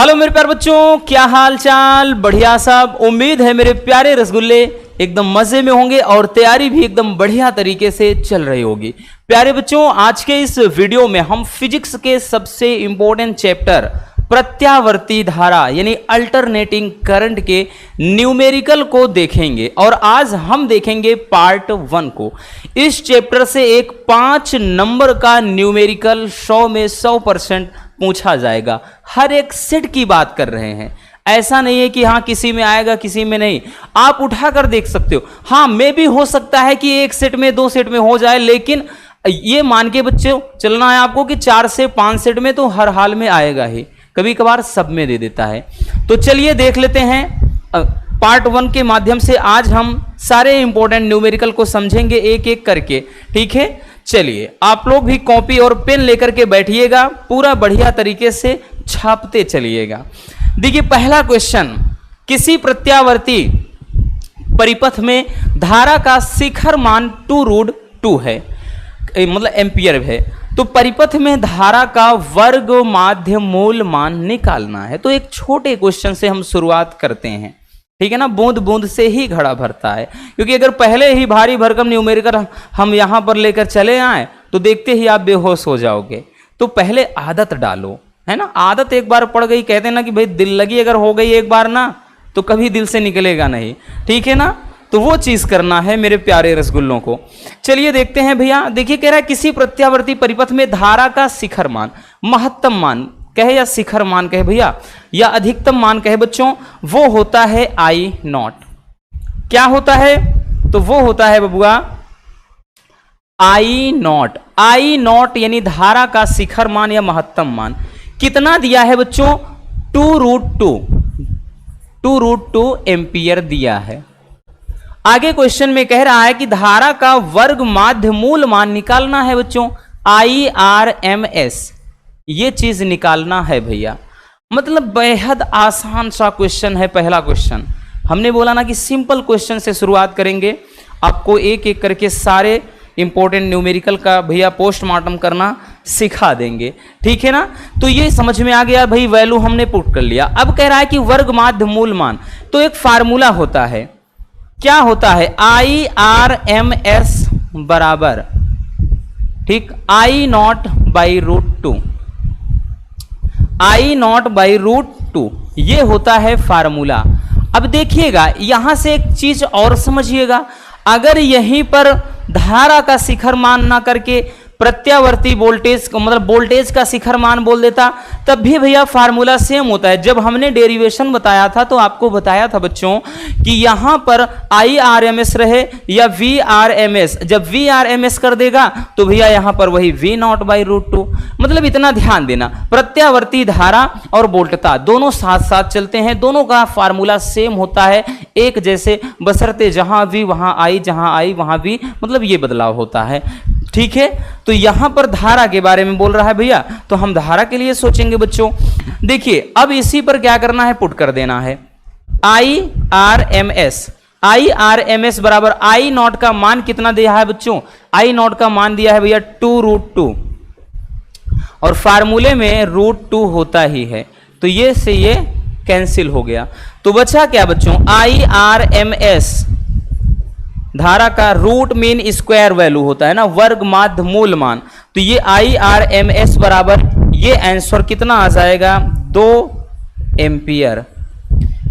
Hello मेरे प्यारे बच्चों, क्या हाल चाल? बढ़िया सब। उम्मीद है मेरे प्यारे रसगुल्ले एकदम मजे में होंगे और तैयारी भी एकदम बढ़िया तरीके से चल रही होगी। प्यारे बच्चों, आज के इस वीडियो में हम फिजिक्स के सबसे इंपॉर्टेंट चैप्टर प्रत्यावर्ती धारा यानी अल्टरनेटिंग करंट के न्यूमेरिकल को देखेंगे और आज हम देखेंगे पार्ट 1 को। इस चैप्टर से एक 5 नंबर का न्यूमेरिकल 100 में 100% पूछा जाएगा। हर एक सेट की बात कर रहे हैं, ऐसा नहीं है कि हाँ किसी में आएगा किसी में नहीं। आप उठा कर देख सकते हो। हाँ मे भी हो सकता है कि एक सेट में 2 सेट में हो जाए, लेकिन ये मान के बच्चों चलना है आपको कि 4 से 5 सेट में तो हर हाल में आएगा ही, कभी कभार सब में दे देता है। तो चलिए देख लेते हैं पार्ट 1 के माध्यम से। आज हम सारे इंपॉर्टेंट न्यूमेरिकल को समझेंगे एक एक करके, ठीक है। चलिए आप लोग भी कॉपी और पेन लेकर के बैठिएगा, पूरा बढ़िया तरीके से छापते चलिएगा। देखिए पहला क्वेश्चन, किसी प्रत्यावर्ती परिपथ में धारा का शिखर मान 2√2 है, मतलब एम्पियर है, तो परिपथ में धारा का वर्ग माध्य मूल मान निकालना है। तो एक छोटे क्वेश्चन से हम शुरुआत करते हैं, ठीक है ना। बूंद बूंद से ही घड़ा भरता है, क्योंकि अगर पहले ही भारी भरकम न्यूमेरिकल हम यहां पर लेकर चले आए तो देखते ही आप बेहोश हो जाओगे। तो पहले आदत डालो, है ना। आदत एक बार पड़ गई, कहते हैं ना कि भाई दिल लगी अगर हो गई एक बार ना तो कभी दिल से निकलेगा नहीं, ठीक है ना। तो वो चीज करना है मेरे प्यारे रसगुल्लों को। चलिए देखते हैं भैया। देखिए कह रहा है किसी प्रत्यावर्ती परिपथ में धारा का शिखर मान, महत्तम मान कहे या शिखर मान कहे भैया या अधिकतम मान कहे बच्चों, वो होता है I0। क्या होता है? तो वो होता है बबुआ I0। I0 यानी धारा का शिखर मान या महत्तम मान कितना दिया है बच्चों? 2√2 एम्पियर दिया है। आगे क्वेश्चन में कह रहा है कि धारा का वर्ग माध्य मूल मान निकालना है बच्चों, IRMS। ये चीज निकालना है भैया। मतलब बेहद आसान सा क्वेश्चन है पहला क्वेश्चन। हमने बोला ना कि सिंपल क्वेश्चन से शुरुआत करेंगे, आपको एक एक करके सारे इंपॉर्टेंट न्यूमेरिकल का भैया पोस्टमार्टम करना सिखा देंगे, ठीक है ना। तो ये समझ में आ गया भाई, वैल्यू हमने पुट कर लिया। अब कह रहा है कि वर्ग माध्य मूल मान, तो एक फार्मूला होता है। क्या होता है? IRMS बराबर, ठीक, I0/√2। I0/√2 ये होता है फार्मूला। अब देखिएगा यहां से एक चीज और समझिएगा, अगर यहीं पर धारा का शिखर मान ना करके प्रत्यावर्ती वोल्टेज मतलब वोल्टेज का शिखर मान बोल देता तब भी भैया फार्मूला सेम होता है। जब हमने डेरिवेशन बताया था तो आपको बताया था बच्चों कि यहां पर IRMS रहे या VRMS, जब VRMS कर देगा तो भैया यहां पर वही V0/√2। मतलब इतना ध्यान देना, प्रत्यावर्ती धारा और वोल्टता दोनों साथ साथ चलते हैं, दोनों का फार्मूला सेम होता है एक जैसे, बशर्ते जहां V वहां I, जहां I वहां V, मतलब ये बदलाव होता है, ठीक है। तो यहां पर धारा के बारे में बोल रहा है भैया, तो हम धारा के लिए सोचेंगे बच्चों। देखिए अब इसी पर क्या करना है, पुट कर देना है IRMS बराबर I0 का मान कितना दिया है बच्चों? I0 का मान दिया है भैया 2√2 और फार्मूले में √2 होता ही है, तो ये से ये कैंसिल हो गया। तो बचा क्या बच्चों? IRMS धारा का रूट मीन स्क्वायर वैल्यू होता है ना, वर्ग माध्य मूल मान। तो ये IRMS बराबर, ये आंसर कितना आ जाएगा? 2 एम्पियर।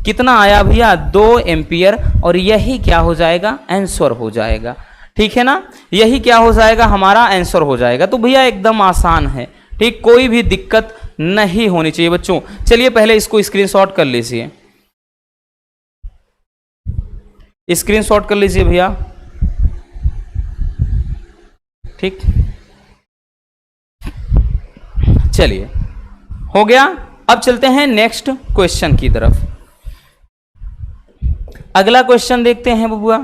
कितना आया भैया? 2 एम्पियर। और यही क्या हो जाएगा? आंसर हो जाएगा, ठीक है ना। यही क्या हो जाएगा? हमारा आंसर हो जाएगा। तो भैया एकदम आसान है, ठीक, कोई भी दिक्कत नहीं होनी चाहिए बच्चों। चलिए पहले इसको स्क्रीनशॉट कर लीजिए, स्क्रीनशॉट कर लीजिए भैया, ठीक। चलिए हो गया। अब चलते हैं नेक्स्ट क्वेश्चन की तरफ। अगला क्वेश्चन देखते हैं बबुआ।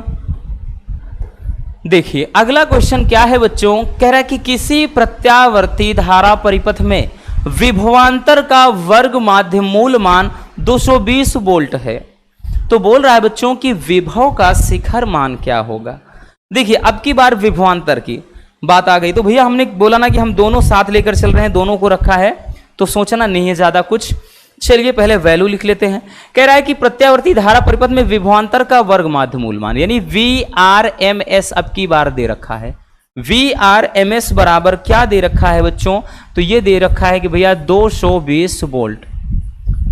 देखिए अगला क्वेश्चन क्या है बच्चों, कह रहा है कि किसी प्रत्यावर्ती धारा परिपथ में विभवांतर का वर्ग माध्य मूल मान 220 वोल्ट है। तो बोल रहा है बच्चों कि विभव का शिखर मान क्या होगा। देखिए अब की बार विभवांतर की बात आ गई, तो भैया हमने बोला ना कि हम दोनों साथ लेकर चल रहे हैं, दोनों को रखा है, तो सोचना नहीं है ज्यादा कुछ। चलिए पहले वैल्यू लिख लेते हैं। कह रहा है कि प्रत्यावर्ती धारा परिपथ में विभवांतर का वर्ग माध्य मूल मान यानी VRMS अब की बार दे रखा है। VRMS बराबर क्या दे रखा है बच्चों, तो ये दे रखा है कि भैया 220 वोल्ट,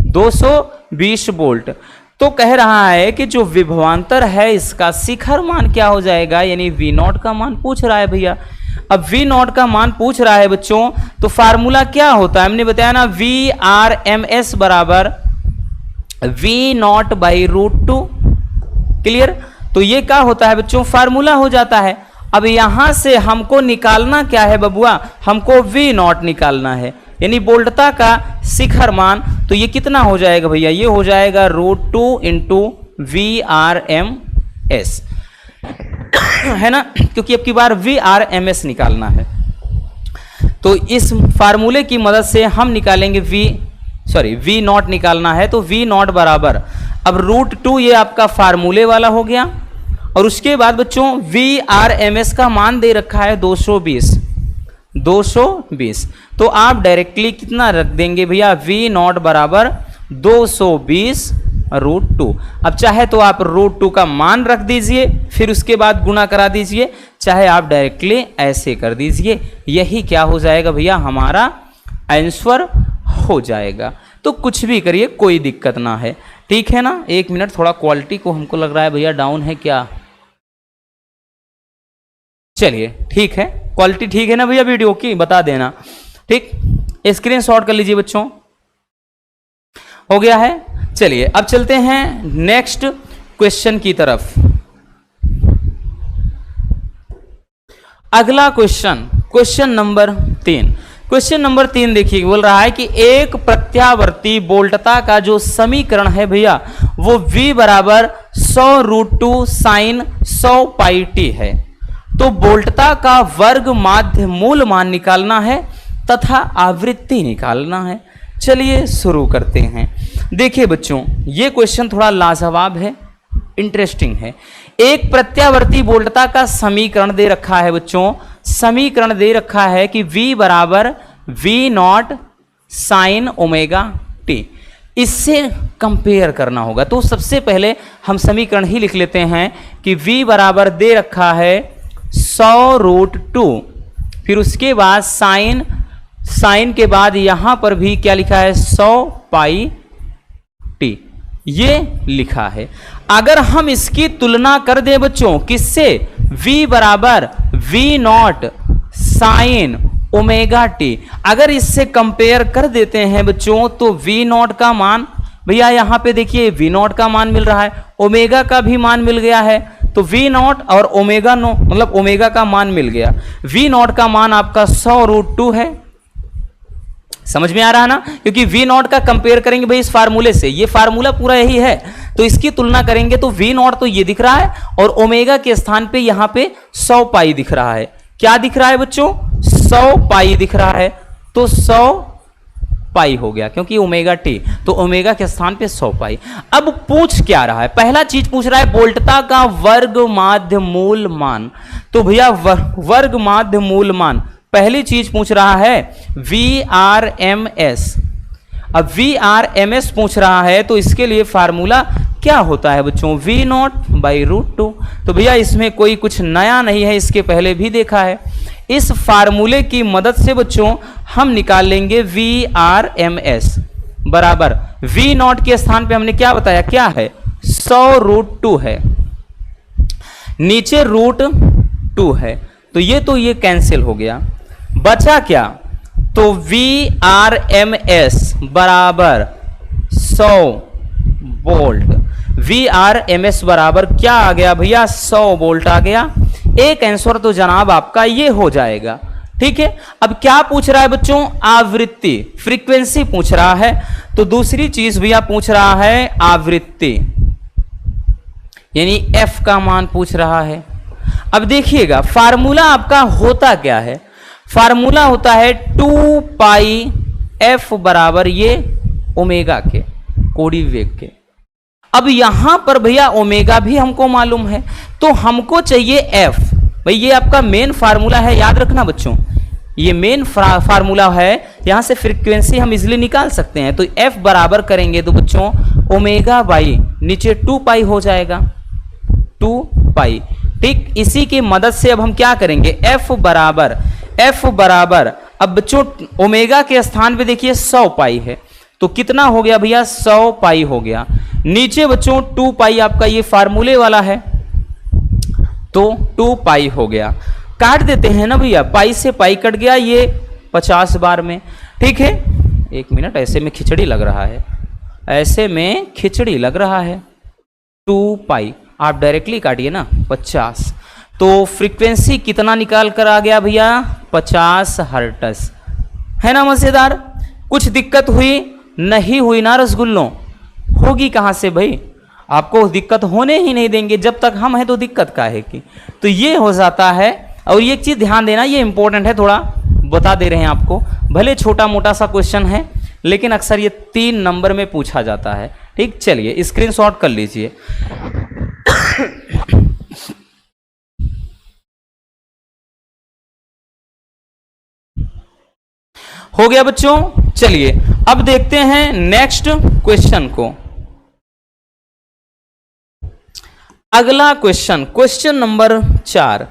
220 वोल्ट। तो कह रहा है कि जो विभवांतर है इसका शिखर मान क्या हो जाएगा, यानी V0 का मान पूछ रहा है भैया। अब V0 का मान पूछ रहा है बच्चों, तो फार्मूला क्या होता है, हमने बताया ना VRMS बराबर V0 बाई √2। क्लियर, तो ये क्या होता है बच्चों, फार्मूला हो जाता है। अब यहां से हमको निकालना क्या है बबुआ, हमको V0 निकालना है यानी वोल्टता का शिखर मान। तो ये कितना हो जाएगा भैया, ये हो जाएगा √2 इंटू VRMS है ना, क्योंकि अब की बार VRMS निकालना है। तो इस फार्मूले की मदद से हम निकालेंगे V0 निकालना है। तो V0 बराबर अब √2 ये आपका फार्मूले वाला हो गया, और उसके बाद बच्चों VRMS का मान दे रखा है 220। तो आप डायरेक्टली कितना रख देंगे भैया, V0 बराबर 220 √2। अब चाहे तो आप √2 का मान रख दीजिए, फिर उसके बाद गुणा करा दीजिए, चाहे आप डायरेक्टली ऐसे कर दीजिए। यही क्या हो जाएगा भैया, हमारा आंसर हो जाएगा। तो कुछ भी करिए, कोई दिक्कत ना है, ठीक है ना। एक मिनट, थोड़ा क्वालिटी को हमको लग रहा है भैया डाउन है क्या, चलिए ठीक है, क्वालिटी ठीक है ना भैया वीडियो की, बता देना। ठीक, स्क्रीनशॉट कर लीजिए बच्चों, हो गया है। चलिए अब चलते हैं नेक्स्ट क्वेश्चन की तरफ। अगला क्वेश्चन नंबर 3। क्वेश्चन नंबर 3 देखिए, बोल रहा है कि एक प्रत्यावर्ती वोल्टता का जो समीकरण है भैया वो V बराबर 100 √2 sin 100 पाई t है। तो वोल्टता का वर्ग माध्य मूल मान निकालना है तथा आवृत्ति निकालना है। चलिए शुरू करते हैं। देखिए बच्चों, ये क्वेश्चन थोड़ा लाजवाब है, इंटरेस्टिंग है। एक प्रत्यावर्ती वोल्टता का समीकरण दे रखा है बच्चों, समीकरण दे रखा है कि V बराबर V0 sin ω t। इससे कंपेयर करना होगा। तो सबसे पहले हम समीकरण ही लिख लेते हैं कि V बराबर दे रखा है 100 √2, फिर उसके बाद साइन के बाद यहां पर भी क्या लिखा है 100 पाई t, ये लिखा है। अगर हम इसकी तुलना कर दें बच्चों किससे, V बराबर V0 sin ω t, अगर इससे कंपेयर कर देते हैं बच्चों तो V0 का मान भैया यहां पे देखिए V0 का मान मिल रहा है, ओमेगा का भी मान मिल गया है। तो V0 और ओमेगा नो मतलब ओमेगा का मान मिल गया। V0 का मान आपका 100 √2 है, समझ में आ रहा है ना, क्योंकि V0 का कंपेयर करेंगे भाई इस फार्मूले से, ये फार्मूला पूरा यही है, तो इसकी तुलना करेंगे तो V0 तो ये दिख रहा है और ओमेगा के स्थान पे यहां पे 100 पाई दिख रहा है। क्या दिख रहा है बच्चों, 100 पाई दिख रहा है। तो 100 पाई हो गया क्योंकि ओमेगा टी, तो ओमेगा के स्थान पे 100 पाई। अब पूछ क्या रहा है, पहला चीज पूछ रहा है वोल्टता का वर्ग माध्य मूल मान। तो भैया वर्ग माध्य मूल मान पहली चीज पूछ रहा है VRMS। अब VRMS पूछ रहा है तो इसके लिए फार्मूला क्या होता है बच्चों, V0 बाई √2। तो भैया इसमें कोई कुछ नया नहीं है, इसके पहले भी देखा है। इस फार्मूले की मदद से बच्चों हम निकाल लेंगे VRMS बराबर V0 के स्थान पे हमने क्या बताया, क्या है 100 √2 है, नीचे √2 है, तो ये कैंसिल हो गया। बचा क्या, तो VRMS बराबर 100 वोल्ट। VRMS बराबर क्या आ गया भैया, 100 वोल्ट आ गया। एक आंसर तो जनाब आपका ये हो जाएगा। ठीक है, अब क्या पूछ रहा है बच्चों, आवृत्ति, फ्रीक्वेंसी पूछ रहा है। तो दूसरी चीज भैया पूछ रहा है आवृत्ति, यानी f का मान पूछ रहा है। अब देखिएगा फार्मूला आपका होता क्या है, फार्मूला होता है 2 पाई f बराबर ये ओमेगा के, कोणीय वेग के। अब यहां पर भैया ओमेगा भी हमको मालूम है, तो हमको चाहिए f। भाई ये आपका मेन फार्मूला है, याद रखना बच्चों, ये मेन फार्मूला है, यहां से फ्रीक्वेंसी हम इजिली निकाल सकते हैं। तो f बराबर करेंगे तो बच्चों ओमेगा बाई नीचे 2 पाई हो जाएगा, 2 पाई। ठीक, इसी की मदद से अब हम क्या करेंगे, f बराबर अब बच्चों ओमेगा के स्थान पे देखिए 100 पाई है, तो कितना हो गया भैया 100 पाई हो गया। नीचे बच्चों 2 पाई आपका ये फार्मूले वाला है, तो 2 पाई हो गया। काट देते हैं ना भैया, पाई से पाई कट गया ये 50 बार में। ठीक है, एक मिनट, ऐसे में खिचड़ी लग रहा है, ऐसे में खिचड़ी लग रहा है। 2 पाई आप डायरेक्टली काटिए ना 50, तो फ्रीक्वेंसी कितना निकाल कर आ गया भैया 50 हर्ट्ज। है ना मजेदार? कुछ दिक्कत हुई? नहीं हुई ना रसगुल्लों, होगी कहां से भाई, आपको दिक्कत होने ही नहीं देंगे, जब तक हम हैं तो दिक्कत काहे की। तो ये हो जाता है। और ये एक चीज ध्यान देना, ये इंपॉर्टेंट है, थोड़ा बता दे रहे हैं आपको, भले छोटा मोटा सा क्वेश्चन है लेकिन अक्सर ये 3 नंबर में पूछा जाता है। ठीक, चलिए स्क्रीनशॉट कर लीजिए। हो गया बच्चों, चलिए अब देखते हैं नेक्स्ट क्वेश्चन को। अगला question, question number 4।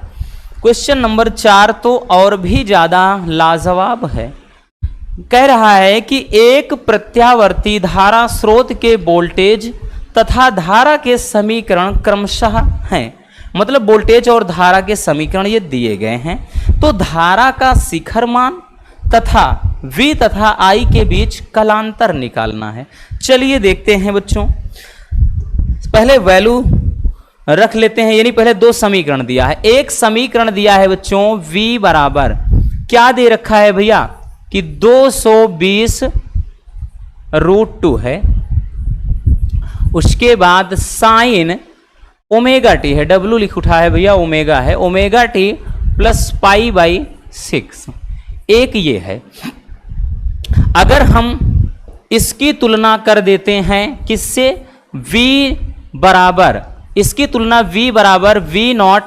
Question number 4 तो और भी ज्यादा लाजवाब है। कह रहा है कि एक प्रत्यावर्ती धारा स्रोत के वोल्टेज तथा धारा के समीकरण क्रमशः हैं, मतलब वोल्टेज और धारा के समीकरण ये दिए गए हैं। तो धारा का शिखर मान तथा V तथा I के बीच कलांतर निकालना है। चलिए देखते हैं बच्चों, पहले वैल्यू रख लेते हैं, यानी पहले 2 समीकरण दिया है। एक समीकरण दिया है बच्चों V बराबर क्या दे रखा है भैया कि 220√2 है, उसके बाद साइन ओमेगा टी है, W लिख उठा है भैया, ओमेगा है, omega T plus pi by 6, एक ये है। अगर हम इसकी तुलना कर देते हैं किससे, V बराबर, इसकी तुलना V बराबर V0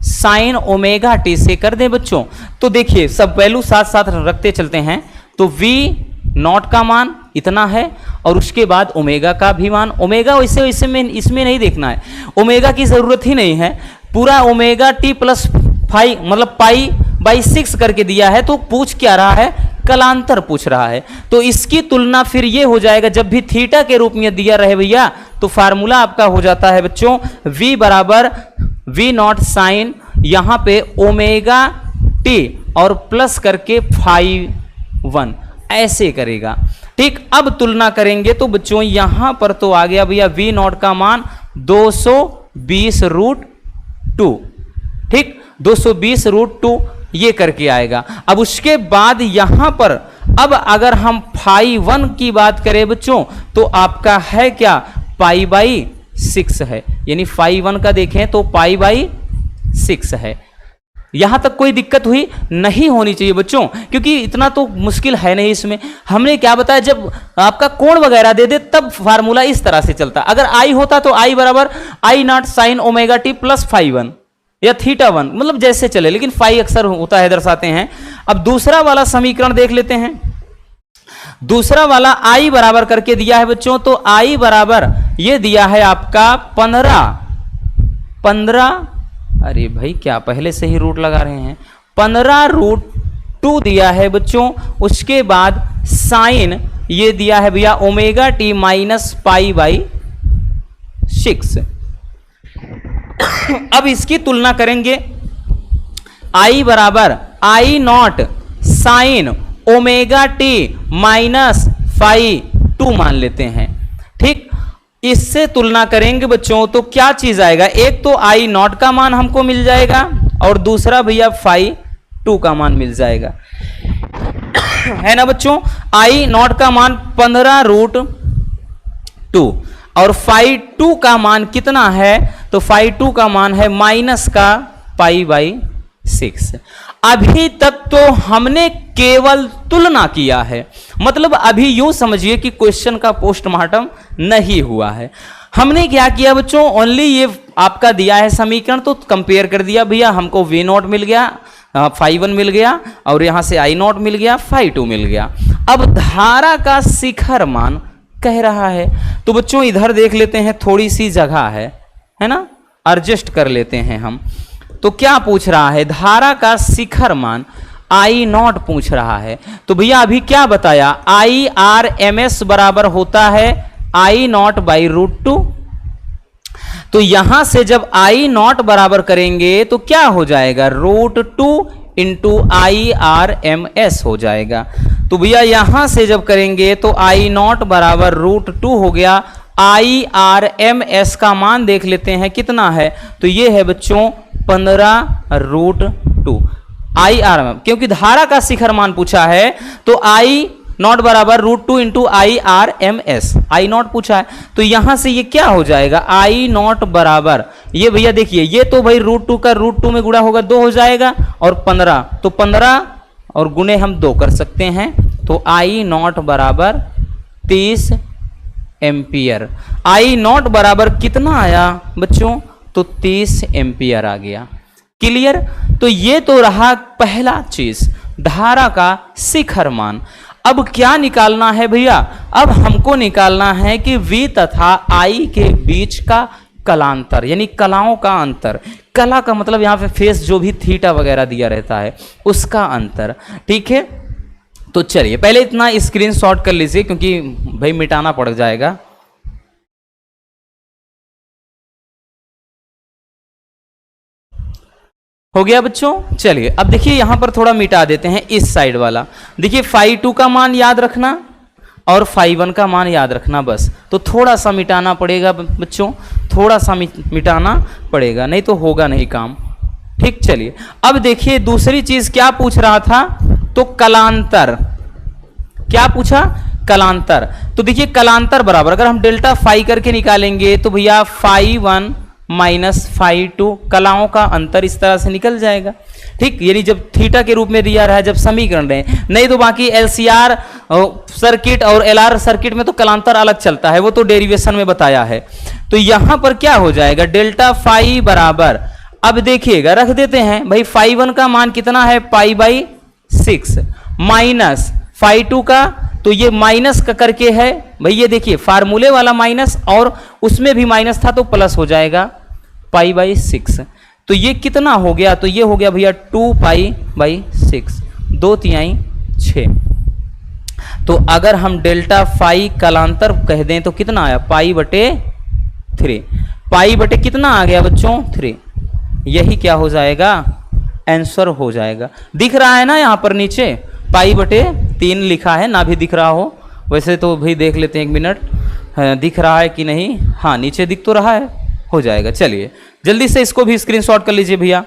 साइन ओमेगा टी से कर दें बच्चों, तो देखिए सब वैल्यू साथ साथ रखते चलते हैं। तो V0 का मान इतना है और उसके बाद ओमेगा का भी मान, ओमेगा वैसे वैसे में इसमें नहीं देखना है, ओमेगा की जरूरत ही नहीं है, पूरा ओमेगा टी प्लस 5 मतलब पाई बाई 6 करके दिया है। तो पूछ क्या रहा है, कलांतर पूछ रहा है। तो इसकी तुलना फिर ये हो जाएगा, जब भी थीटा के रूप में दिया रहे भैया तो फार्मूला आपका हो जाता है बच्चों V बराबर V0 साइन यहां पे ओमेगा टी और प्लस करके 5 ऐसे करेगा। ठीक, अब तुलना करेंगे तो बच्चों यहां पर तो आ गया भैया V0 का मान 220√2। ठीक, 220√2 ये करके आएगा। अब उसके बाद यहां पर अब अगर हम φ1 की बात करें बच्चों तो आपका है क्या, पाई बाई 6 है, यानी φ1 का देखें तो पाई बाई 6 है। यहां तक कोई दिक्कत हुई नहीं होनी चाहिए बच्चों, क्योंकि इतना तो मुश्किल है नहीं इसमें। हमने क्या बताया, जब आपका कोण वगैरह दे दे तब फार्मूला इस तरह से चलता। अगर I होता तो I बराबर I0 sine omega T plus φ1 या θ1, मतलब जैसे चले, लेकिन फाई अक्सर होता है दर्शाते हैं। अब दूसरा वाला समीकरण देख लेते हैं। दूसरा वाला I बराबर करके दिया है बच्चों, तो I बराबर ये दिया है आपका 15, अरे भाई क्या पहले से ही रूट लगा रहे हैं, 15√2 दिया है बच्चों। उसके बाद साइन ये दिया है भैया omega T minus pi by 6। अब इसकी तुलना करेंगे, I बराबर I0 sine omega T minus φ2 मान लेते हैं। ठीक, इससे तुलना करेंगे बच्चों तो क्या चीज आएगा, एक तो I0 का मान हमको मिल जाएगा और दूसरा भैया φ2 का मान मिल जाएगा, है ना बच्चों। I0 का मान 15√2 और φ2 का मान कितना है, तो φ2 का मान है माइनस का पाई बाई 6। अभी तक तो हमने केवल तुलना किया है, मतलब अभी यूं समझिए कि क्वेश्चन का पोस्टमार्टम नहीं हुआ है। हमने क्या किया बच्चों, ओनली ये आपका दिया है समीकरण तो कंपेयर कर दिया, भैया हमको V0 मिल गया, फाई 1 मिल गया और यहां से आई नॉट मिल गया, फाई 2 मिल गया। अब धारा का शिखर मान कह रहा है, तो बच्चों इधर देख लेते हैं, थोड़ी सी जगह है ना, एडजस्ट कर लेते हैं हम। तो क्या पूछ रहा है, धारा का शिखर मान आई नॉट पूछ रहा है। तो भैया अभी क्या बताया, आई आर एम एस बराबर होता है आई नॉट बाई √2। तो यहां से जब आई नॉट बराबर करेंगे तो क्या हो जाएगा, √2 into I R M S हो जाएगा। तो भैया यहां से जब करेंगे तो आई नॉट बराबर √2 हो गया। आई आर एम एस का मान देख लेते हैं कितना है, तो ये है बच्चों 15√2 आई आर एम, क्योंकि धारा का शिखर मान पूछा है तो आई नॉट बराबर √2 into I R M S, I naught पूछा है। तो यहां से ये क्या हो जाएगा, आई नॉट बराबर, ये भैया देखिए ये तो भाई √2 का √2 में गुणा होगा 2 हो जाएगा, और 15 तो 15 और गुणे हम 2 कर सकते हैं, तो आई नॉट बराबर 30 एम्पियर। आई नॉट बराबर कितना आया बच्चों, तो 30 एम्पियर आ गया। क्लियर। तो ये तो रहा पहला चीज, धारा का शिखर मान। अब क्या निकालना है भैया, अब हमको निकालना है कि V तथा I के बीच का कलांतर, यानी कलाओं का अंतर। कला का मतलब यहां पे फेस जो भी थीटा वगैरह दिया रहता है उसका अंतर। ठीक है, तो चलिए पहले इतना स्क्रीनशॉट कर लीजिए क्योंकि भाई मिटाना पड़ जाएगा। हो गया बच्चों। चलिए अब देखिए यहां पर थोड़ा मिटा देते हैं इस साइड वाला। देखिए फाई 2 का मान याद रखना और फाई 1 का मान याद रखना बस। तो थोड़ा सा मिटाना पड़ेगा बच्चों, थोड़ा सा मिटाना पड़ेगा, नहीं तो होगा नहीं काम। ठीक, चलिए अब देखिए दूसरी चीज क्या पूछ रहा था, तो कलांतर। क्या पूछा, कलांतर। तो देखिए कलांतर बराबर, अगर हम डेल्टा फाई करके निकालेंगे तो भैया फाई 1 माइनस फाई 2, कलाओं का अंतर इस तरह से निकल जाएगा। ठीक, यानी जब थीटा के रूप में दिया रहा है, जब समीकरण रहे, नहीं तो बाकी एलसीआर सर्किट और एलआर सर्किट में तो कलांतर अलग चलता है, वो तो डेरिवेशन में बताया है। तो यहां पर क्या हो जाएगा, डेल्टा फाई बराबर, अब देखिएगा रख देते हैं भाई, फाई 1 का मान कितना है π/6 माइनस फाई 2 का, तो ये माइनस का करके है भाई, ये देखिए फार्मूले वाला माइनस और उसमें भी माइनस था तो प्लस हो जाएगा π/6। तो ये कितना हो गया, तो ये हो गया भैया 2π/6, 2×3 6। तो अगर हम डेल्टा फाई कलांतर कह दें तो कितना आया, π/3, π/, कितना आ गया बच्चों 3। यही क्या हो जाएगा, आंसर हो जाएगा। दिख रहा है ना यहाँ पर नीचे π/3 लिखा है, ना भी दिख रहा हो वैसे तो भाई देख लेते हैं 1 मिनट, दिख रहा है कि नहीं, हाँ नीचे दिख तो रहा है, हो जाएगा। चलिए जल्दी से इसको भी स्क्रीनशॉट कर लीजिए भैया।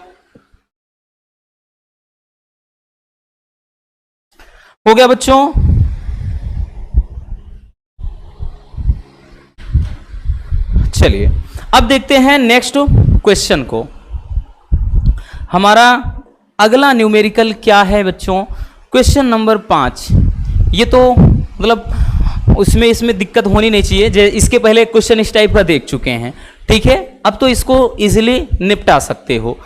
हो गया बच्चों। चलिए अब देखते हैं नेक्स्ट क्वेश्चन को। हमारा अगला न्यूमेरिकल क्या है बच्चों, क्वेश्चन नंबर 5। ये तो मतलब इसमें दिक्कत होनी नहीं चाहिए, इसके पहले क्वेश्चन इस टाइप का देख चुके हैं। ठीक है, अब तो इसको इजीली निपटा सकते हो।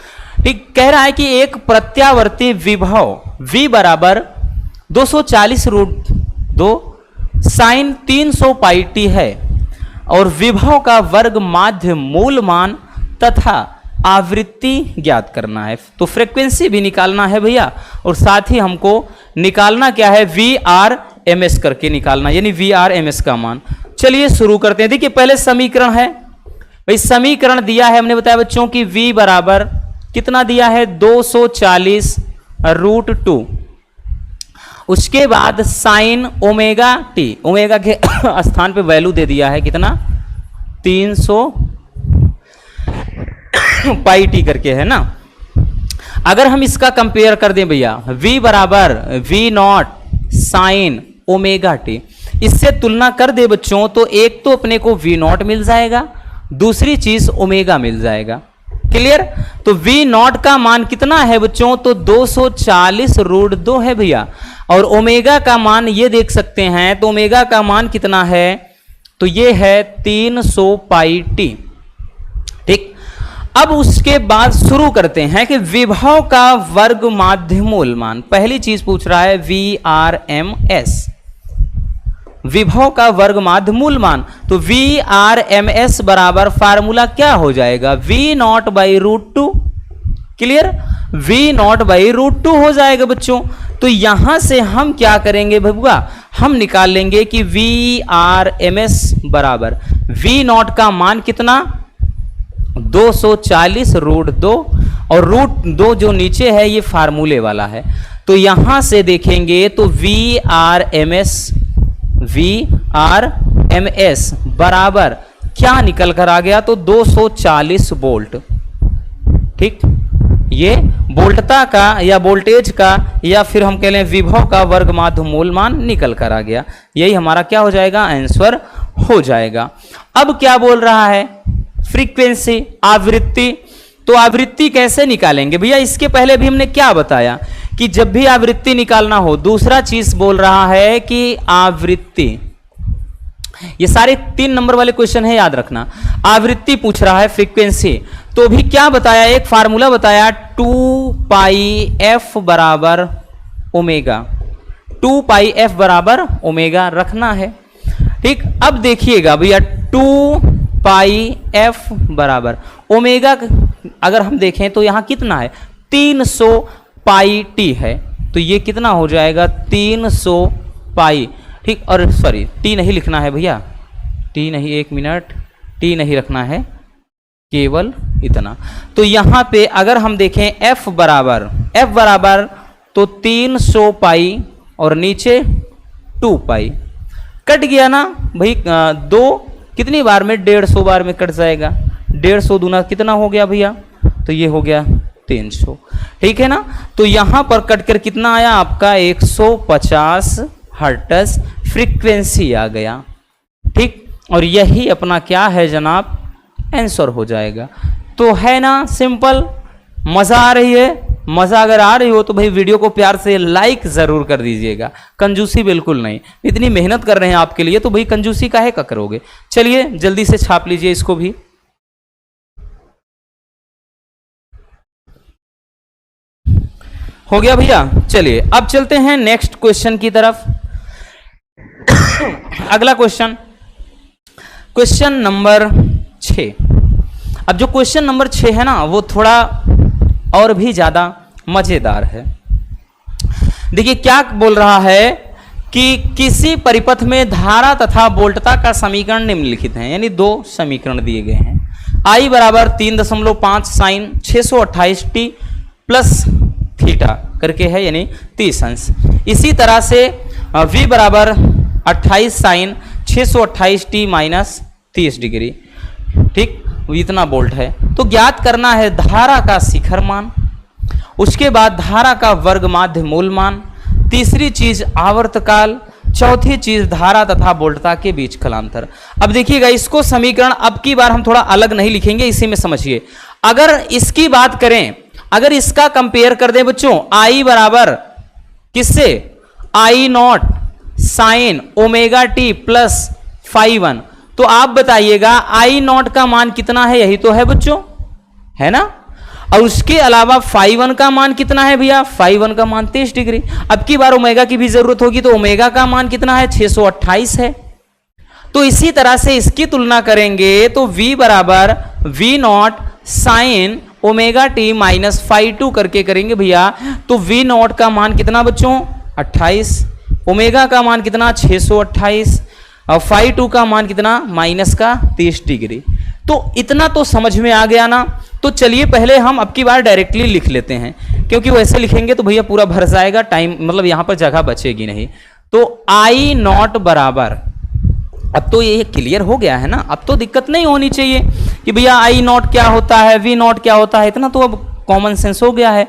ठीक, कह रहा है कि एक प्रत्यावर्ती विभव V बराबर 240√2 साइन 300πt है और विभव का वर्ग माध्य मूल मान तथा आवृत्ति ज्ञात करना है। तो फ्रीक्वेंसी भी निकालना है भैया, और साथ ही हमको निकालना क्या है, VRMS करके निकालना, यानी VRMS का मान। चलिए शुरू करते हैं। देखिए पहले समीकरण है भाई, समीकरण दिया है हमने बताया बच्चों की V बराबर कितना दिया है 240√2, उसके बाद साइन ओमेगा टी, ओमेगा के स्थान पे वैल्यू दे दिया है कितना 300πt करके है ना। अगर हम इसका कंपेयर कर दें भैया, V बराबर V0 साइन ओमेगा टी, इससे तुलना कर दे बच्चों तो एक तो अपने को V0 मिल जाएगा, दूसरी चीज ओमेगा मिल जाएगा। क्लियर। तो V0 का मान कितना है बच्चों, तो 240√2 है भैया, और ओमेगा का मान ये देख सकते हैं, तो ओमेगा का मान कितना है, तो ये है 300πt। ठीक, अब उसके बाद शुरू करते हैं कि विभव का वर्ग माध्य मूलमान। पहली चीज पूछ रहा है VRMS, विभव का वर्ग माध्य मूलमान। तो VRMS बराबर फार्मूला क्या हो जाएगा, V0/√2। क्लियर, V0/√2 हो जाएगा बच्चों। तो यहां से हम क्या करेंगे बबुआ, हम निकाल लेंगे कि VRMS बराबर V0 का मान कितना 240√2 और √2 जो नीचे है ये फार्मूले वाला है। तो यहां से देखेंगे तो VRMS बराबर क्या निकल कर आ गया, तो 240 वोल्ट। ठीक, ये वोल्टता का या वोल्टेज का या फिर हम कह लें विभव का वर्ग माध्य मूलमान निकल कर आ गया। यही हमारा क्या हो जाएगा, आंसर हो जाएगा। अब क्या बोल रहा है, फ्रीक्वेंसी, आवृत्ति। तो आवृत्ति कैसे निकालेंगे भैया, इसके पहले भी हमने क्या बताया कि जब भी आवृत्ति निकालना हो, दूसरा चीज बोल रहा है कि आवृत्ति, ये सारे 3 नंबर वाले क्वेश्चन है, याद रखना। आवृत्ति पूछ रहा है, फ्रीक्वेंसी, तो भी क्या बताया, एक फार्मूला बताया 2πf बराबर ओमेगा, 2πf बराबर ओमेगा रखना है। ठीक, अब देखिएगा भैया 2πf बराबर ओमेगा, अगर हम देखें तो यहां कितना है 300 πt है, तो ये कितना हो जाएगा 300 पाई। ठीक, और सॉरी टी नहीं लिखना है भैया, टी नहीं, 1 मिनट, टी नहीं रखना है, केवल इतना। तो यहां पे अगर हम देखें f बराबर तो 300 पाई और नीचे 2 पाई, कट गया ना भाई, 2 कितनी बार में, 150 बार में कट जाएगा। 150 दूना कितना हो गया भैया, तो ये हो गया 300। ठीक है ना, तो यहां पर कटकर कितना आया आपका 150 हर्ट्ज फ्रीक्वेंसी आ गया। ठीक, और यही अपना क्या है जनाब, आंसर हो जाएगा। तो है ना सिंपल, मजा आ रही है, मजा अगर आ रही हो तो भाई वीडियो को प्यार से लाइक जरूर कर दीजिएगा, कंजूसी बिल्कुल नहीं। इतनी मेहनत कर रहे हैं आपके लिए तो भाई कंजूसी काहे का करोगे। चलिए जल्दी से छाप लीजिए इसको भी। हो गया भैया, चलिए अब चलते हैं नेक्स्ट क्वेश्चन की तरफ। अगला क्वेश्चन, क्वेश्चन नंबर 6। अब जो क्वेश्चन नंबर 6 है ना वो थोड़ा और भी ज्यादा मजेदार है। देखिए क्या बोल रहा है कि किसी परिपथ में धारा तथा वोल्टता का समीकरण निम्नलिखित है, यानी 2 समीकरण दिए गए हैं। I बराबर 3.5 साइन 628t प्लस थीटा करके है, यानी 30 अंश। इसी तरह से V बराबर 28 साइन 628t माइनस 30 डिग्री। ठीक, इतना वोल्ट है। तो ज्ञात करना है धारा का शिखर मान, उसके बाद धारा का वर्ग माध्य मूल मान, तीसरी चीज आवर्तकाल, चौथी चीज धारा तथा वोल्टता के बीच कालांतर। अब देखिएगा इसको समीकरण अब की बार हम थोड़ा अलग नहीं लिखेंगे, इसी में समझिए। अगर इसकी बात करें, अगर इसका कंपेयर कर दें बच्चों, I बराबर किससे, I0 sine omega T plus φ1, तो आप बताइएगा I0 का मान कितना है, यही तो है बच्चों, है ना। और उसके अलावा φ1 का मान कितना है भैया, φ1 का मान 30 डिग्री। अब की बार ओमेगा की भी जरूरत होगी, तो ओमेगा का मान कितना है 628 है। तो इसी तरह से इसकी तुलना करेंगे तो V बराबर V0 sine omega T minus φ2 करके करेंगे भैया, तो V0 का मान कितना बच्चों 28, ओमेगा का मान कितना 628 और φ2 का मान कितना माइनस का 30 डिग्री। तो इतना तो समझ में आ गया ना। तो चलिए पहले हम अब की बार डायरेक्टली लिख लेते हैं, क्योंकि वैसे लिखेंगे तो भैया पूरा भर जाएगा टाइम, मतलब यहां पर जगह बचेगी नहीं। तो I0 बराबर, अब तो ये क्लियर हो गया है ना, अब तो दिक्कत नहीं होनी चाहिए कि भैया I0 क्या होता है, V0 क्या होता है, इतना तो अब कॉमन सेंस हो गया है।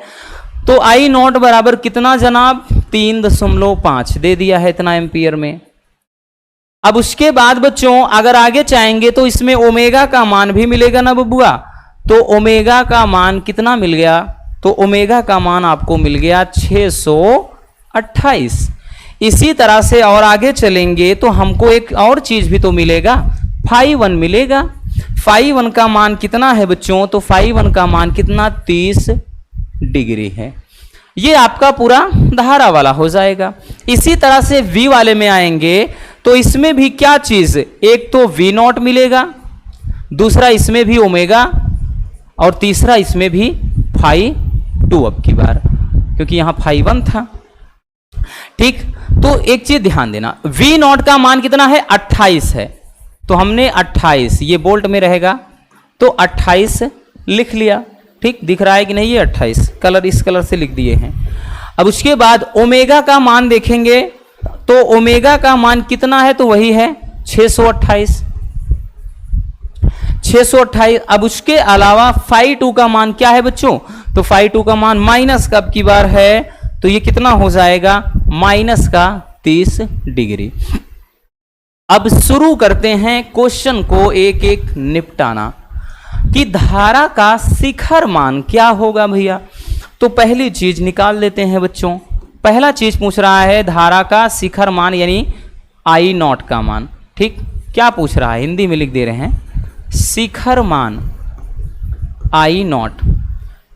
तो I0 बराबर कितना जनाब 3.5 दे दिया है इतना एम्पियर में। अब उसके बाद बच्चों अगर आगे चाहेंगे तो इसमें ओमेगा का मान भी मिलेगा ना बबुआ, तो ओमेगा का मान कितना मिल गया, तो ओमेगा का मान आपको मिल गया 628। इसी तरह से और आगे चलेंगे तो हमको एक और चीज भी तो मिलेगा, φ1 मिलेगा। फाई 1 का मान कितना है बच्चों? तो फाई 1 का मान कितना? 30 डिग्री है। ये आपका पूरा धारा वाला हो जाएगा। इसी तरह से V वाले में आएंगे तो इसमें भी क्या चीज, एक तो V0 मिलेगा, दूसरा इसमें भी ओमेगा, और तीसरा इसमें भी फाई 2 अब की बार, क्योंकि यहां फाई 1 था। ठीक, तो एक चीज ध्यान देना, V0 का मान कितना है? 28 है। तो हमने 28, ये बोल्ट में रहेगा तो 28 लिख लिया। ठीक, दिख रहा है कि नहीं? ये 28 कलर, इस कलर से लिख दिए हैं। अब उसके बाद ओमेगा का मान देखेंगे तो ओमेगा का मान कितना है? तो वही है 628। 628। अब उसके अलावा फाई 2 का मान क्या है बच्चों? तो फाई 2 का मान माइनस कब की बार है? तो ये कितना हो जाएगा? माइनस का 30 डिग्री। अब शुरू करते हैं क्वेश्चन को एक एक निपटाना कि धारा का शिखर मान क्या होगा भैया। तो पहली चीज निकाल लेते हैं बच्चों। पहला चीज पूछ रहा है धारा का शिखर मान यानी I0 का मान। ठीक, क्या पूछ रहा है? हिंदी में लिख दे रहे हैं, शिखर मान I0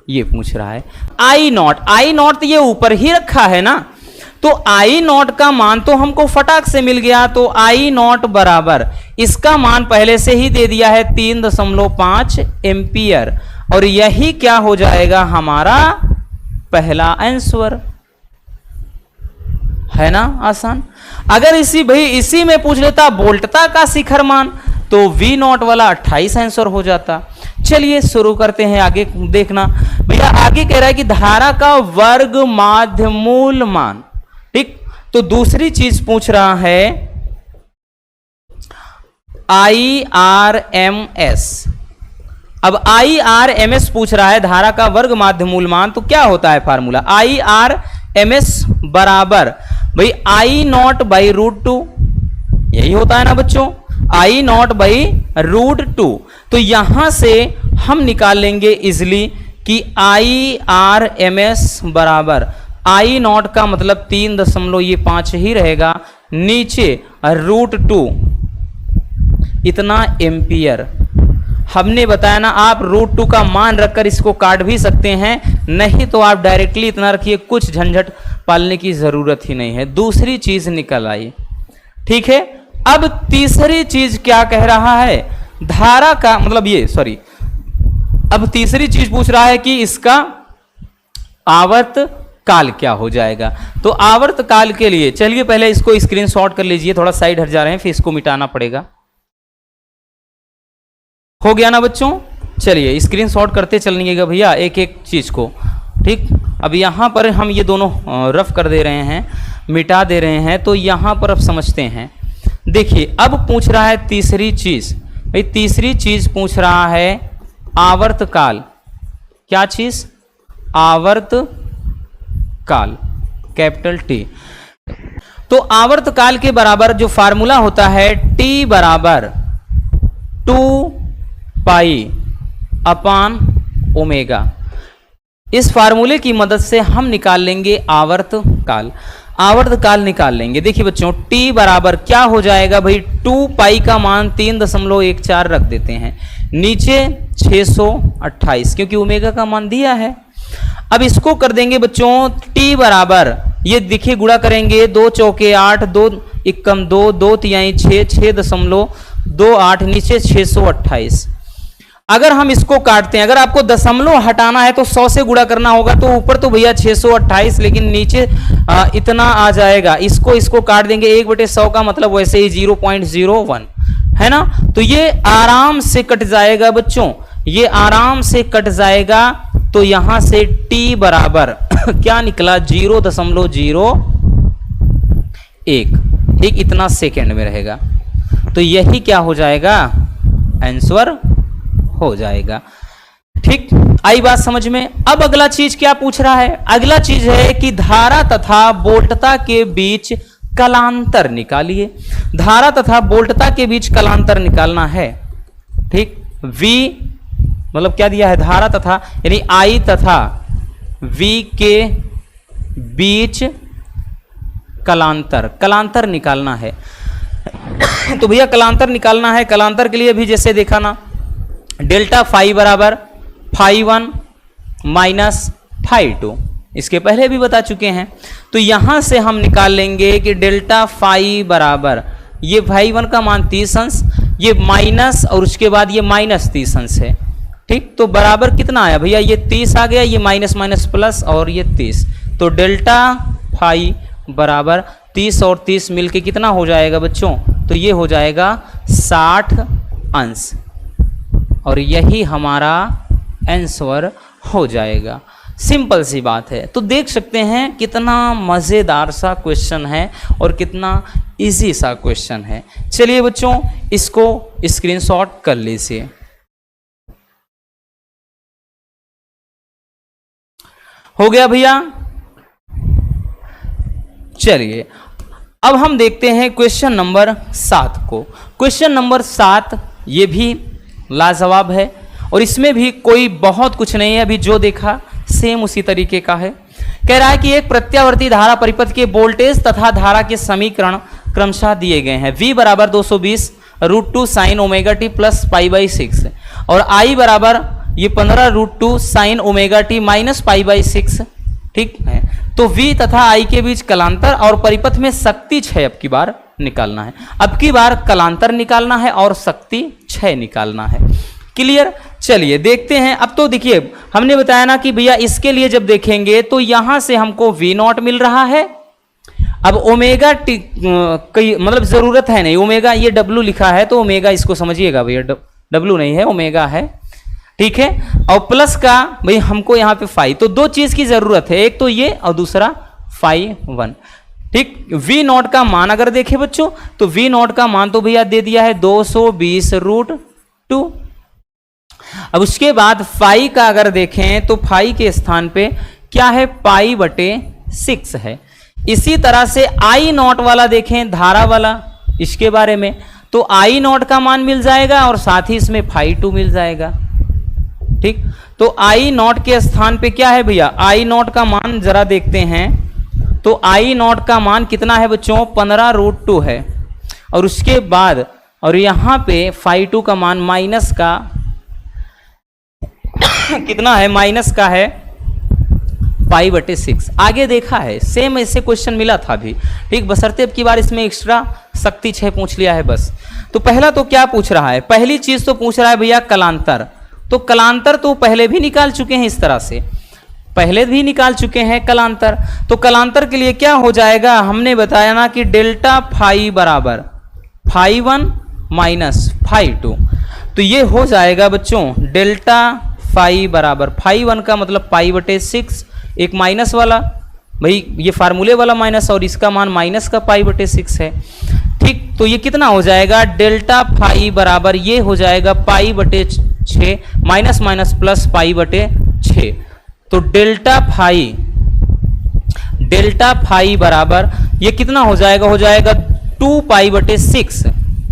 ये पूछ रहा है। I0 तो ये ऊपर ही रखा है ना, तो I0 का मान तो हमको फटाक से मिल गया। तो I0 बराबर, इसका मान पहले से ही दे दिया है 3.5 एम्पियर, और यही क्या हो जाएगा? हमारा पहला आंसर है ना, आसान। अगर इसी में पूछ लेता बोल्टता का शिखर मान तो V0 वाला 28 आंसर हो जाता। चलिए शुरू करते हैं आगे। देखना भैया, आगे कह रहा है कि धारा का वर्ग माध्य मूल मान। ठीक, तो दूसरी चीज पूछ रहा है IRMS। अब IRMS पूछ रहा है धारा का वर्ग माध्य मूल मान, तो क्या होता है फार्मूला? IRMS बराबर भाई I0 बाई √2, यही होता है ना बच्चों, I0 बाई √2। तो यहां से हम निकाल लेंगे इजली कि IRMS बराबर I0 का मतलब 3.5 ही रहेगा, नीचे √2 इतना एम्पियर। हमने बताया ना, आप √2 का मान रखकर इसको काट भी सकते हैं, नहीं तो आप डायरेक्टली इतना रखिए, कुछ झंझट पालने की जरूरत ही नहीं है। दूसरी चीज निकल आई। ठीक है, अब तीसरी चीज क्या कह रहा है? धारा का मतलब अब तीसरी चीज पूछ रहा है कि इसका आवर्त काल क्या हो जाएगा। तो आवर्त काल के लिए चलिए पहले इसको स्क्रीनशॉट कर लीजिए, थोड़ा साइड हट जा रहे हैं, फिर इसको मिटाना पड़ेगा। हो गया ना बच्चों? चलिए स्क्रीनशॉट करते चलिएगा भैया एक एक चीज को। ठीक, अब यहां पर हम ये दोनों रफ कर दे रहे हैं, मिटा दे रहे हैं, तो यहां पर अब समझते हैं। देखिए अब पूछ रहा है तीसरी चीज, भाई तीसरी चीज पूछ रहा है आवर्त काल। क्या चीज? आवर्त काल, कैपिटल T। तो आवर्त काल के बराबर जो फार्मूला होता है T बराबर 2 पाई अपान ओमेगा। इस फार्मूले की मदद से हम निकाल लेंगे आवर्त काल। आवर्त काल निकाल लेंगे। देखिए बच्चों T बराबर क्या हो जाएगा भाई? 2 पाई का मान 3.14 रख देते हैं, नीचे 628 क्योंकि ओमेगा का मान दिया है। अब इसको कर देंगे बच्चों T बराबर, ये देखिए गुणा करेंगे, 2 चौके 8, 2 एकम 2, 2 तिहाई 6, 6.28 नीचे 628। अगर हम इसको काटते हैं, अगर आपको दशमलव हटाना है तो 100 से गुणा करना होगा, तो ऊपर तो भैया 628 लेकिन नीचे इतना आ जाएगा। इसको काट देंगे, 1/100 का मतलब वैसे ही 0.01 है ना। तो ये आराम से कट जाएगा बच्चों, ये आराम से कट जाएगा। तो यहां से T बराबर क्या निकला? 0.01, ठीक इतना सेकेंड में रहेगा। तो यही क्या हो जाएगा? आंसर हो जाएगा। ठीक, आई बात समझ में? अब अगला चीज क्या पूछ रहा है? अगला चीज है कि धारा तथा वोल्टता के बीच कलांतर निकालिए। धारा तथा वोल्टता के बीच कलांतर निकालना है। ठीक, V मतलब क्या दिया है? धारा तथा यानी I तथा V के बीच कलांतर निकालना है। तो भैया कलांतर निकालना है, कलांतर के लिए भी जैसे देखा ना, डेल्टा फाई बराबर फाई 1 माइनस फाई 2, इसके पहले भी बता चुके हैं। तो यहां से हम निकाल लेंगे कि डेल्टा फाई बराबर ये फाई 1 का मान 30 अंश, ये माइनस और उसके बाद ये माइनस 30 अंश है। ठीक, तो बराबर कितना आया भैया, ये 30 आ गया, ये माइनस माइनस प्लस और ये 30, तो डेल्टा फाई बराबर 30 और 30 मिलके कितना हो जाएगा बच्चों, तो ये हो जाएगा 60 अंश, और यही हमारा आंसर हो जाएगा। सिंपल सी बात है। तो देख सकते हैं कितना मज़ेदार सा क्वेश्चन है और कितना इजी सा क्वेश्चन है। चलिए बच्चों, इसको स्क्रीनशॉट कर लीजिए। हो गया भैया। चलिए अब हम देखते हैं क्वेश्चन नंबर 7 को। क्वेश्चन नंबर 7 ये भी लाजवाब है और इसमें भी कोई बहुत कुछ नहीं है, अभी जो देखा सेम उसी तरीके का है। कह रहा है कि एक प्रत्यावर्ती धारा परिपथ के वोल्टेज तथा धारा के समीकरण क्रमशः दिए गए हैं। V बराबर 220 √2 sine omega T plus pi by 6 और I बराबर ये 15 √2 sine omega T minus pi by 6। ठीक है, तो V तथा I के बीच कलांतर और परिपथ में शक्ति क्षय अब की बार निकालना है। अब की बार कलांतर निकालना है और शक्ति क्षय निकालना है। क्लियर। चलिए देखते हैं। अब तो देखिए हमने बताया ना कि भैया इसके लिए जब देखेंगे तो यहां से हमको V0 मिल रहा है। अब ओमेगा टी मतलब जरूरत है नहीं, ओमेगा ये W लिखा है तो ओमेगा इसको समझिएगा भैया, W नहीं है ओमेगा है। ठीक है, और प्लस का भाई हमको यहाँ पे फाई, तो दो चीज की जरूरत है, एक तो ये और दूसरा फाई 1। ठीक, V0 का मान अगर देखें बच्चों तो V0 का मान तो भैया दे दिया है 220 √2। अब उसके बाद फाई का अगर देखें तो फाई के स्थान पे क्या है, पाई बटे 6 है। इसी तरह से I0 वाला देखें, धारा वाला, इसके बारे में तो I0 का मान मिल जाएगा और साथ ही इसमें फाई 2 मिल जाएगा। ठीक, तो I0 के स्थान पे क्या है भैया, I0 का मान जरा देखते हैं तो I0 का मान कितना है बच्चों, 15 √2 है। और उसके बाद और यहां पे फाई 2 का मान माइनस का कितना है, माइनस का है पाई बटे 6। आगे देखा है सेम ऐसे क्वेश्चन मिला था भी। ठीक, बशर्ते अब की बार इसमें एक्स्ट्रा शक्ति क्षय पूछ लिया है बस। तो पहला तो क्या पूछ रहा है, पहली चीज तो पूछ रहा है भैया कलांतर। तो कलांतर तो पहले भी निकाल चुके हैं, इस तरह से पहले भी निकाल चुके हैं कलांतर। तो कलांतर के लिए क्या हो जाएगा, हमने बताया ना कि डेल्टा फाई बराबर फाई 1 माइनस फाई 2। तो ये हो जाएगा बच्चों डेल्टा फाई बराबर फाई 1 का मतलब पाई बटे 6, एक माइनस वाला भाई ये फार्मूले वाला माइनस और इसका मान माइनस का पाई बटे 6 है। ठीक, तो ये कितना हो जाएगा, डेल्टा फाई बराबर ये हो जाएगा पाई बटे 6 माइनस माइनस प्लस पाई बटे 6। तो डेल्टा फाई बराबर ये कितना हो जाएगा 2 पाई बटे 6,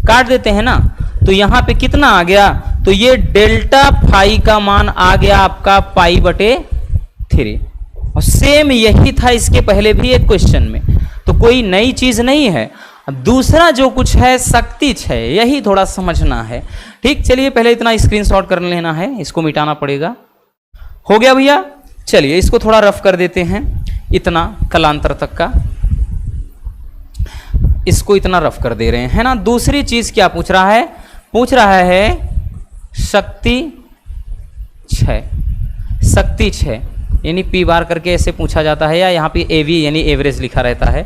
काट देते हैं ना, तो यहां पे कितना आ गया, तो ये डेल्टा फाई का मान आ गया आपका पाई बटे 3। और सेम यही था इसके पहले भी एक क्वेश्चन में, तो कोई नई चीज नहीं है। अब दूसरा जो कुछ है शक्ति क्षय, यही थोड़ा समझना है। ठीक, चलिए पहले इतना स्क्रीनशॉट कर लेना है, इसको मिटाना पड़ेगा। हो गया भैया। चलिए इसको थोड़ा रफ कर देते हैं, इतना कलांतर तक का इसको इतना रफ कर दे रहे हैं, है ना। दूसरी चीज क्या पूछ रहा है, पूछ रहा है शक्ति क्षय। शक्ति क्षय यानी पी बार करके ऐसे पूछा जाता है, या यहाँ पे एवी यानी एवरेज लिखा रहता है।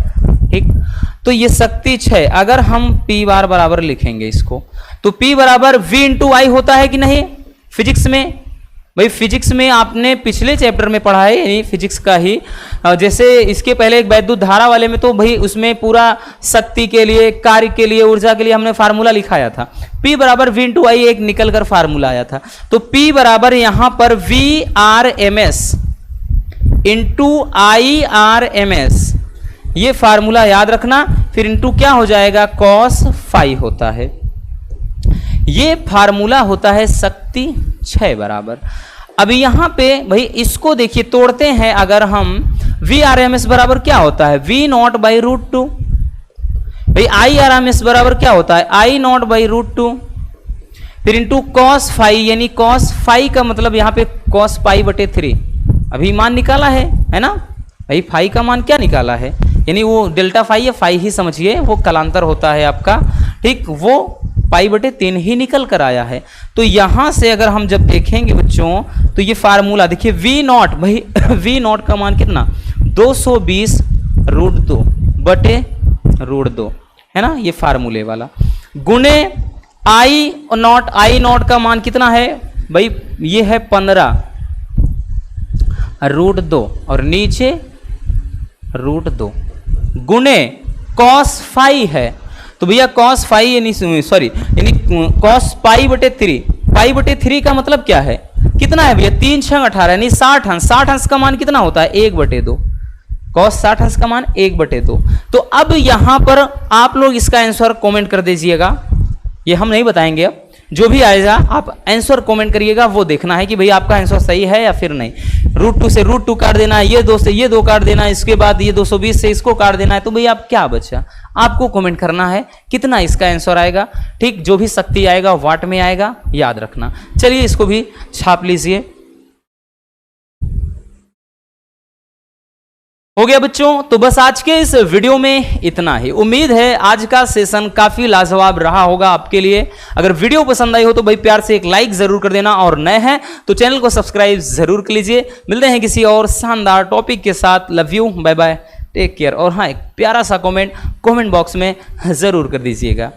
ठीक, तो ये शक्ति क्षय अगर हम पी बार बराबर लिखेंगे इसको, तो पी बराबर V इंटू आई होता है कि नहीं फिजिक्स में। भाई फिजिक्स में आपने पिछले चैप्टर में पढ़ा है, यानी फिजिक्स का ही, जैसे इसके पहले एक वैद्युत धारा वाले में तो भाई उसमें पूरा शक्ति के लिए, कार्य के लिए, ऊर्जा के लिए हमने फार्मूला लिखाया था। P बराबर V इंटू आई एक निकल कर फार्मूला आया था। तो P बराबर यहां पर VRMS इंटू IRMS, ये फार्मूला याद रखना। फिर इंटू क्या हो जाएगा, cos फाई होता है। ये फार्मूला होता है शक्ति क्षय बराबर। अभी यहां पे भाई इसको देखिए तोड़ते हैं, अगर हम VRMS बराबर क्या होता है, V0 बाई √2। भाई IRMS बराबर क्या होता है, I0 बाई √2। फिर इंटू कॉस फाई, यानी कॉस फाई का मतलब यहाँ पे कॉस पाई बटे 3 अभी मान निकाला है ना भाई। फाई का मान क्या निकाला है, यानी वो डेल्टा फाई या फाई ही समझिए, वो कलांतर होता है आपका, ठीक, वो पाई बटे 3 ही निकल कर आया है। तो यहां से अगर हम जब देखेंगे बच्चों तो ये फार्मूला देखिए, वी नॉट भाई वी नॉट का मान कितना 220 रूट 2 बटे रूट 2 है ना, ये फार्मूले वाला, गुणे आई नॉट का मान कितना है भाई, ये है 15 रूट 2 और नीचे रूट 2 गुणे कॉस फाई है, तो भैया कॉस फाई यानी सॉरी यानी कॉस पाई बटे 3, पाई बटे 3 का मतलब क्या है, कितना है भैया 3 6 18 यानी 60 अंश, 60 अंश का मान कितना होता है 1/2, कॉस 60 अंश का मान 1/2। तो अब यहां पर आप लोग इसका आंसर कमेंट कर दीजिएगा, ये हम नहीं बताएंगे, अब जो भी आएगा आप आंसर कमेंट करिएगा, वो देखना है कि भाई आपका आंसर सही है या फिर नहीं। रूट 2 से रूट 2 काट देना है, ये 2 से ये 2 काट देना है, इसके बाद ये 220 से इसको काट देना है, तो भाई आप क्या बचा, आपको कमेंट करना है कितना इसका आंसर आएगा, ठीक, जो भी शक्ति आएगा वाट में आएगा, याद रखना। चलिए इसको भी छाप लीजिए। हो गया बच्चों, तो बस आज के इस वीडियो में इतना ही। उम्मीद है आज का सेशन काफी लाजवाब रहा होगा आपके लिए। अगर वीडियो पसंद आई हो तो भाई प्यार से एक लाइक जरूर कर देना, और नए हैं तो चैनल को सब्सक्राइब जरूर कर लीजिए। मिलते हैं किसी और शानदार टॉपिक के साथ। Love you, bye bye, take care. और हाँ, एक प्यारा सा कमेंट बॉक्स में जरूर कर दीजिएगा।